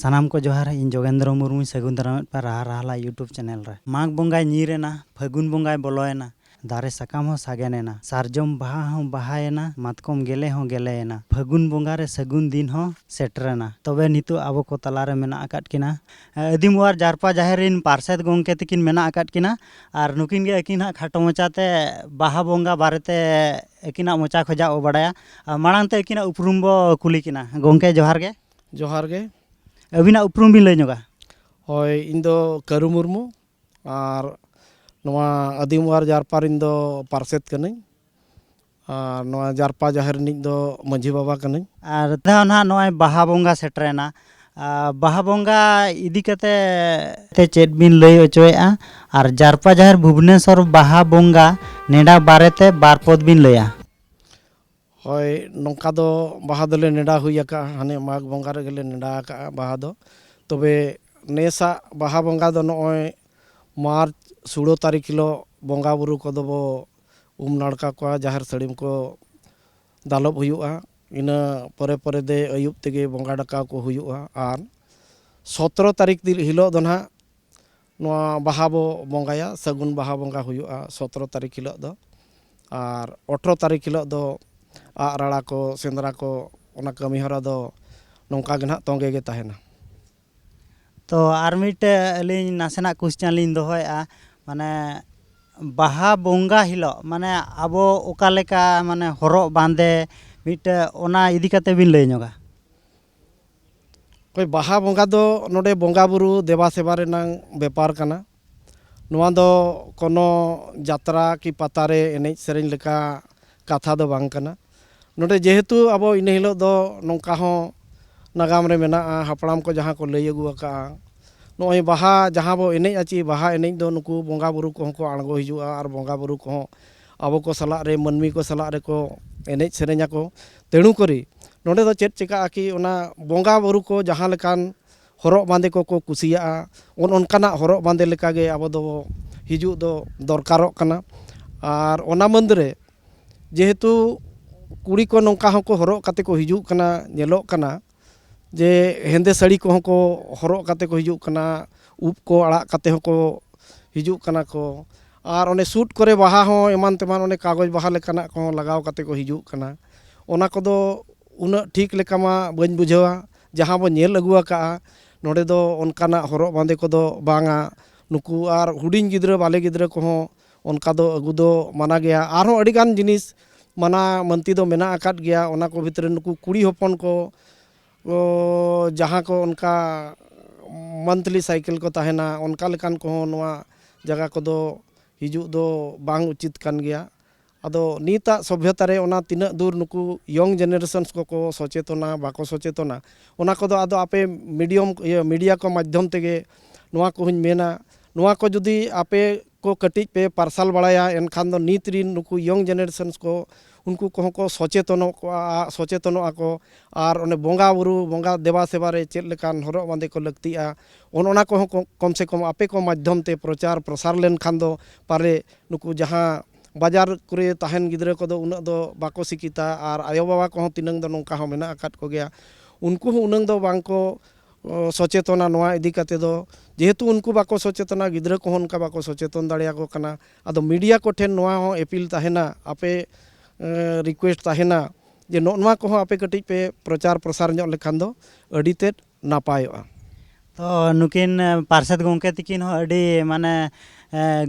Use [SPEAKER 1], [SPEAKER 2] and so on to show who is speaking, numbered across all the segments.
[SPEAKER 1] सानाम को जोहार इन जोगेंद्र मुर्मू सगुन दाराम पर राहा राहला यूट्यूब चैनल रे माघ बंगाय नीरेना फागुन बंगाय बोलोयना दारे सकाम हो सागेनेना सारजम बाहा हो बाहायना मातकम गेले हो गेलेना फागुन बंगा रे सगुन दिन हो सेटरेना तबे नितो आबो को तलारे मेना आकाट किना अदिमवार जारपा जाहेरिन पार्षद गोंके तकिन मेना आकाट किना आर नुकिन गे अकिन हा खाटो मचाते बाहा बंगा बारेते अकिना मोचा खोजा ओ बडाया माड़ांते अकिना उपरुम बो कुली किना गोंके
[SPEAKER 2] जोहार गे
[SPEAKER 1] अबिना उपरुम बिन लई नोगा
[SPEAKER 2] होय इन दो करू मुर्मू और नवा आदिमवार जारपार इन दो पार्षद कनई और नवा जारपा जाहेर निज दो मंझी बाबा कनई
[SPEAKER 1] और दा ना नोय बाहा बंगा सेटरेना बाहा बंगा इदी कते ते चेत बिन लई अचोएआ और जारपा जाहेर भुवनेश्वर बाहा बंगा नेडा बारेते बार पद बिन लया
[SPEAKER 2] होय नौका दो बाहा दोले नेडा हुई आका हाने माघ बंगा रे गेले नेडा आका बाहा दो तबे नेसा बाहा बंगा दो नोय मार्च 16 तारीख हिलो बंगा बुरु को दो उम नाड़का को जाहेर सड़ीम को दालब हुयुआ इना परे परे दे अयुब तेगे बंगा डका को हुयुआ और 17 तारीख दिल हिलो दो ना नवा बाहा बो बंगाया सगुन बाहा बंगा हुयुआ 17 तारीख हिलो दो और 18 तारीख हिलो दो आग राड़ा को सेंद्रा को ओना कमी हरा दो नौका गे ना तोंगे गे तहेना
[SPEAKER 1] तो आर मिट अलिन नासेना क्वेश्चन लिन दोहया माने बाहा बंगा हिलो माने आबो ओका लेका माने हरो बांदे मिट ओना इदी कते बिन लई नोगा
[SPEAKER 2] कोई बाहा बंगा दो नोडे बंगा बुरु देवा सेवा रेनांग बेपार कना नोआ दो कोनो जात्रा की पतारे एनेज सेरेñ लेका कथा दो बांग कना नोडे जेहेतु अब इन हिलो दो नौका हो नागाम रे मेना हापड़ाम को जहाँ को लई अगु आका नोय बाहा जहाँ बो एनेज आची बाहा एनेज दो नुकु बंगा बुरु को को आणगो हिजुआ और बंगा बुरु को अब को सला रे मनमी को सला रे को एनेज सेरेñा को तेणु करी नोडे दो चेत चिका कि ओना बंगा बुरु को जहाँ लेकान हरक बांदे को कुसिया ओनकाना हरक बांदे लेका गे अब दो हिजु दो दरकारक कना और ओना मंदरे जेहेतु कुड़ी को नौका को हरक काते को हिजु कना नेलोक कना जे हेंदे साड़ी को हरक काते को हिजु कना उप को आड़ा काते को हिजु कना को और ओने सूट करे बाहा हो एमान तेमान ओने कागज बाहा लेकाना को लगाव काते को हिजु कना ओना को दो उना ठीक लेका मा बन बुझावा जहाँ बो नेल अगुआ का नोडे दो ओनकाना हरक बांदे को दो बांगा नुकु और हुडिंग गिद्रा बाले गिद्रा को ओनका दो अगु दो माना गया आरो अडिगान जिनिस माना मंती दो मेना आकाट गया ओना को भितर नुकु कुड़ी होपन को जहाँ को उनका मंथली साइकिल को तहना उनका लेकान को नवा जगह को दो हिजु दो बांग उचित कान गया अदो नीता सभ्यता रे ओना तिना दूर नुकु यंग जेनरेशन्स को सचेतना बाको सचेतना ओना को दो आदो आपे मीडिया को माध्यम तेगे नवा को हुन मेना नवा को जुदी आपे को कटिज पे पार्सल बड़ाया एनखान दो नीत रिन नुकु यंग जेनरेशन्स को उनको को सचेतन को और उन्हें बंगा बुरु बंगा देवा सेवा रे चेक लेकान हरक बांदे को लगतिया ओना को कम से कम आपे को माध्यम ते प्रचार प्रसार लेन खान दो पारे नुकु जहाँ बाजार करे तहन गिद्रा को दो उना दो बाको सिकिता और आयो बाबा को तिनंग दो नौका हो मेना आकाट को गया उनको उनंग दो बांको सचेतना नवा इदी काते दो जेहेतु उनको बाको सचेतना गिद्रा को उनका बाको सचेतन दाड़िया को कना आदो मीडिया को ठेन नवा हो अपील तहना आपे रिक्वेस्ट तहना जे नोआ को आपे कटिज पे प्रचार प्रसार ᱧᱚᱜ लेखान दो अडी तेद नापायोआ
[SPEAKER 1] तो नुकिन पार्षद गोंके तकिन हो अडी माने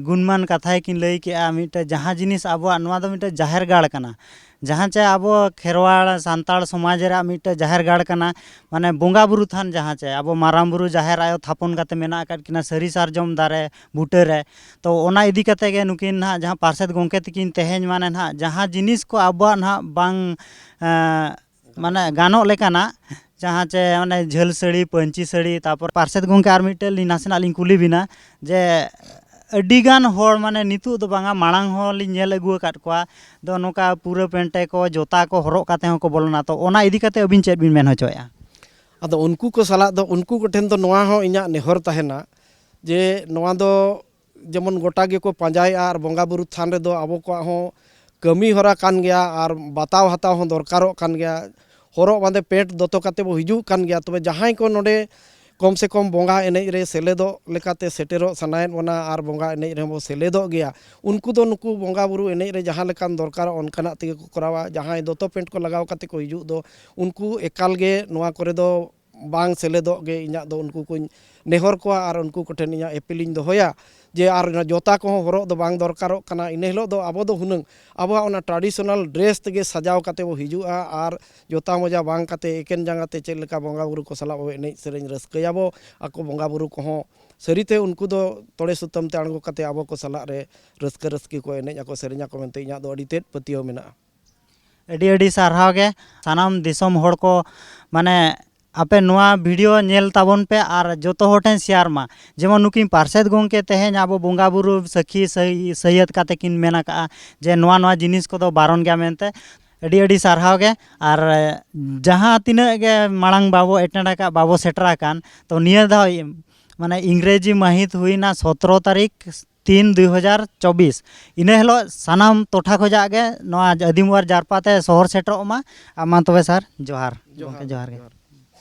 [SPEAKER 1] गुणमान कथा किन लई के मिट जहाँ जिनिस अब नवा दो मिट जाहेर गाड़ कना जहाँ चे अब खेरवाड़ सांताड़ समाज रा मिट जाहेर गाड़ कना माने बंगा बुरु थान जहाँ चे अब माराम बुरु जाहेर आयो थापन काते मेना आकाट किना सरी सारजम दारे बूटे रे तो ओना इदी काते गे नुकिन ना जहाँ पार्षद गोंके तकिन तेहेñ माने ना जहाँ जिनिस को अब ना बांग माने गानो लेकाना जहाँ चे माने झल साड़ी पंची साड़ी तापर पार्षद गोंके आर मिटल नासेना लिंग कुली बिना जे अडिगान होड़ माने नितु दो बांगा मांग हो लिंग नेल अगु अकाट कोआ दो नोका पूरा पेंटे को जोता को हरक काते हो को बोलना तो ओना इदी काते अबिन चेत बिन मेन होचोया
[SPEAKER 2] अदो उनको को सला दो उनको को ठेन दो नोआ हो इना नेहर तहना जे नोआ दो जेमन गोटा गे को पांजाय आर बंगा बुरु थान रे दो आबो को हो कमी हरा कान गया और बताव हताव हो दरकारो कान गया हरक बांदे पेट दतो काते बो हिजु कान गया तबे जहां को नोडे कम से कम बोंगा एनेज रे सेलेदो लेकाते सेटेरो सनायन बना और बोंगा एनेज रे बो सेलेदो गया उनको दो नुकु बोंगा बुरु एनेज रे जहाँ लेकान दरकार ओनकाना तेगे को करावा जहाँ दोतो पेंट को लगाव काते को हिजू दो उनको एकाल गे नोआ करे दो बांग सेलेदो गे इᱧᱟᱜ दो उनको को नेहर को और उनको कोठेन इᱧᱟᱜ एपिलिंग दो होया जे और जोता को हरो दो बांग दरकारो कना इन हिलो दो आबो दो हुनंग आबो ओना ट्रेडिशनल ड्रेस तेगे सजाव काते बो हिजुआ और जोता मोजा बांग काते एकेन जांगाते चेक लेका बोंगा बुरु को सला एनेज सेरेñ रस्कयाबो आको बोंगा बुरु को हो सरीते उनको दो तोड़े सुतम ते आंगो काते आबो को सला रे रस्क रस्की को एनेज आको सेरेña को मेनते इᱧाᱜ दो अडी तेद पतियो मेना
[SPEAKER 1] ᱟᱹᱰᱤ ᱟᱹᱰᱤ ᱥᱟᱨᱦᱟᱣ ᱜᱮ ᱥᱟᱱᱟᱢ ᱫᱤᱥᱚᱢ ᱦᱚᱲ ᱠᱚ ᱢᱟᱱᱮ ᱟᱯᱮ ᱱᱚᱣᱟ ᱵᱷᱤᱰᱤᱭᱳ ᱧᱮᱞ ᱛᱟᱵᱚᱱ ᱯᱮ ᱟᱨ ᱡᱚᱛᱚ ᱦᱚᱲ ᱴᱷᱮᱱ ᱥᱮᱭᱟᱨ ᱢᱟ ᱡᱮᱢᱚᱱ ᱱᱩᱠᱤᱱ ᱯᱟᱨᱥᱮᱫ ᱜᱚᱢᱠᱮ ᱛᱮᱦᱮᱧ ᱟᱵᱚ ᱵᱚᱸᱜᱟ ᱵᱩᱨᱩ ᱥᱟᱹᱠᱷᱤ ᱥᱟᱹᱭᱟᱹᱛ ᱠᱟᱛᱮ ᱠᱤᱱ ᱢᱮᱱ ᱟᱠᱟᱜᱼᱟ ᱡᱮ ᱱᱚᱣᱟ ᱡᱤᱱᱤᱥ ᱠᱚᱫᱚ ᱵᱟᱨᱚᱱ ᱜᱮᱭᱟ ᱢᱮᱱᱛᱮ ᱟᱹᱰᱤ ᱟᱹᱰᱤ ᱥᱟᱨᱦᱟᱣ ᱜᱮ ᱟᱨ ᱡᱟᱦᱟᱸ ᱛᱤᱱᱟᱹᱜ ᱜᱮ ᱢᱟᱲᱟᱝ ᱵᱟᱵᱚ ᱮᱴᱮᱱᱰ ᱟᱠᱟᱫ ᱵᱟᱵᱚ ᱥᱮᱴᱮᱨ ᱟᱠᱟᱱ ᱛᱚ ᱱᱤᱭᱟᱹ ᱫᱷᱟᱣ ᱢᱟᱱᱮ ᱤᱝᱨᱮᱡᱤ ᱢᱟᱹᱦᱤᱛ ᱦᱩᱭᱱᱟ 17 ᱛᱟᱹᱨᱤᱠᱷ 3/2024 ᱤᱱᱟᱹ ᱦᱤᱞᱳᱜ ᱥᱟᱱᱟᱢ ᱴᱚᱴᱷᱟ ᱠᱷᱚᱡᱟᱜ ᱜᱮ ᱱᱚᱣᱟ ᱟᱹᱫᱤᱢᱣᱟᱨ ᱡᱟᱨᱯᱟᱛᱮ ᱥᱚᱦᱚᱨ ᱥᱮᱴᱮᱨᱚᱜ ᱢᱟ ᱢᱟ ᱛᱚᱵᱮ ᱥᱟᱨ ᱡᱚᱦᱟᱨ ᱜᱚᱢᱠᱮ ᱡᱚᱦᱟᱨ ᱜᱮ